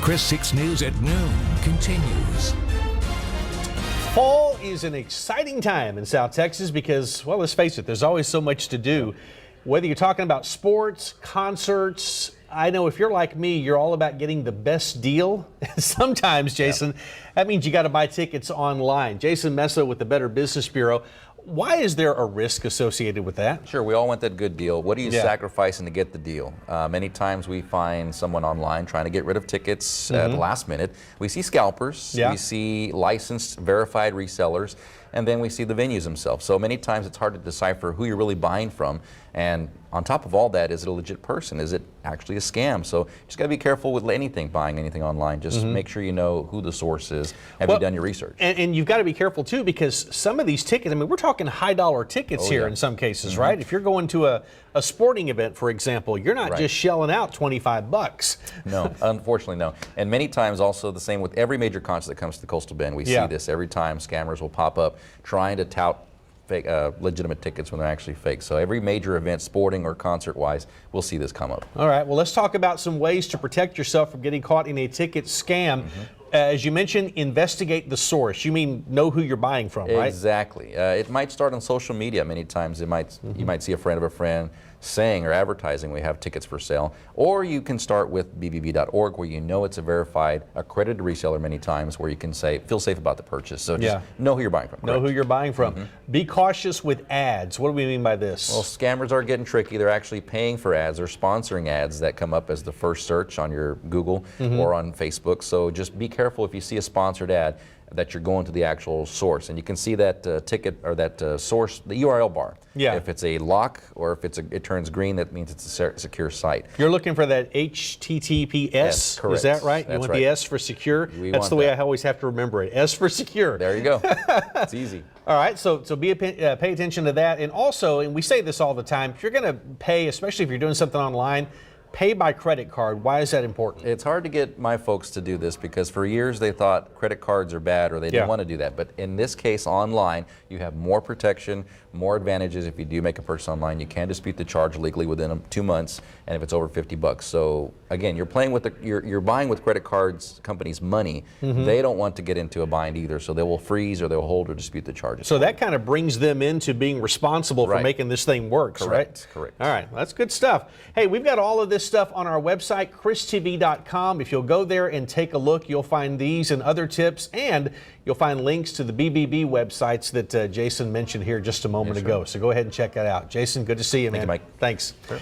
Chris 6 News at noon continues. Fall is an exciting time in South Texas because, well, let's face it, there's always so much to do. Whether you're talking about sports, concerts, I know if you're like me, you're all about getting the best deal. Sometimes, Jason, that means you got to buy tickets online. Jason Messa with the Better Business Bureau. Why is there a risk associated with that? Sure, we all want that good deal. What are you sacrificing to get the deal? Many times we find someone online trying to get rid of tickets at the last minute. We see scalpers, we see licensed, verified resellers, and then we see the venues themselves. So many times it's hard to decipher who you're really buying from. And on top of all that, is it a legit person? Is it actually a scam? So you just got to be careful with buying anything online. Just make sure you know who the source is. Have you done your research? And you've got to be careful too, because some of these tickets, I mean, we're talking high dollar tickets here in some cases, right? If you're going to a sporting event, for example, you're not just shelling out $25. No, unfortunately, no. And many times also the same with every major concert that comes to the Coastal Bend. We see this every time. Scammers will pop up trying to tout fake, legitimate tickets when they're actually fake. So every major event, sporting or concert-wise, we'll see this come up. All right, well, let's talk about some ways to protect yourself from getting caught in a ticket scam. As you mentioned, investigate the source. You mean know who you're buying from, right? Exactly. It might start on social media. Many times you might see a friend of a friend saying or advertising we have tickets for sale. Or you can start with BBB.org, where you know it's a verified, accredited reseller many times, where you can say, feel safe about the purchase. So just know who you're buying from. Know who you're buying from. Be cautious with ads. What do we mean by this? Well, scammers are getting tricky. They're actually paying for ads. They're sponsoring ads that come up as the first search on your Google or on Facebook. So just be careful if you see a sponsored ad that you're going to the actual source. And you can see that ticket or that source, the URL bar. If it's a lock or if it turns green, that means it's a secure site. You're looking for that HTTPS, yes, correct. Is that right? That's you want the S for secure? That's the way I always have to remember it. S for secure. There you go. It's easy. All right, so pay attention to that. And also, and we say this all the time, if you're going to pay, especially if you're doing something online, pay by credit card. Why is that important? It's hard to get my folks to do this because for years they thought credit cards are bad or they didn't want to do that. But in this case, online, you have more protection, more advantages. If you do make a purchase online, you can dispute the charge legally within 2 months, and if it's over $50. So again, you're playing with you're buying with credit cards companies' money. They don't want to get into a bind either, so they will freeze or they'll hold or dispute the charges. So that kind of brings them into being responsible for making this thing work, right? Correct. All right, well, that's good stuff. Hey, we've got all of this stuff on our website, christv.com. If you'll go there and take a look, you'll find these and other tips, and you'll find links to the BBB websites that Jason mentioned here just a moment ago. So go ahead and check that out. Jason, good to see you, man. Thank you, Mike. Thanks. Sure.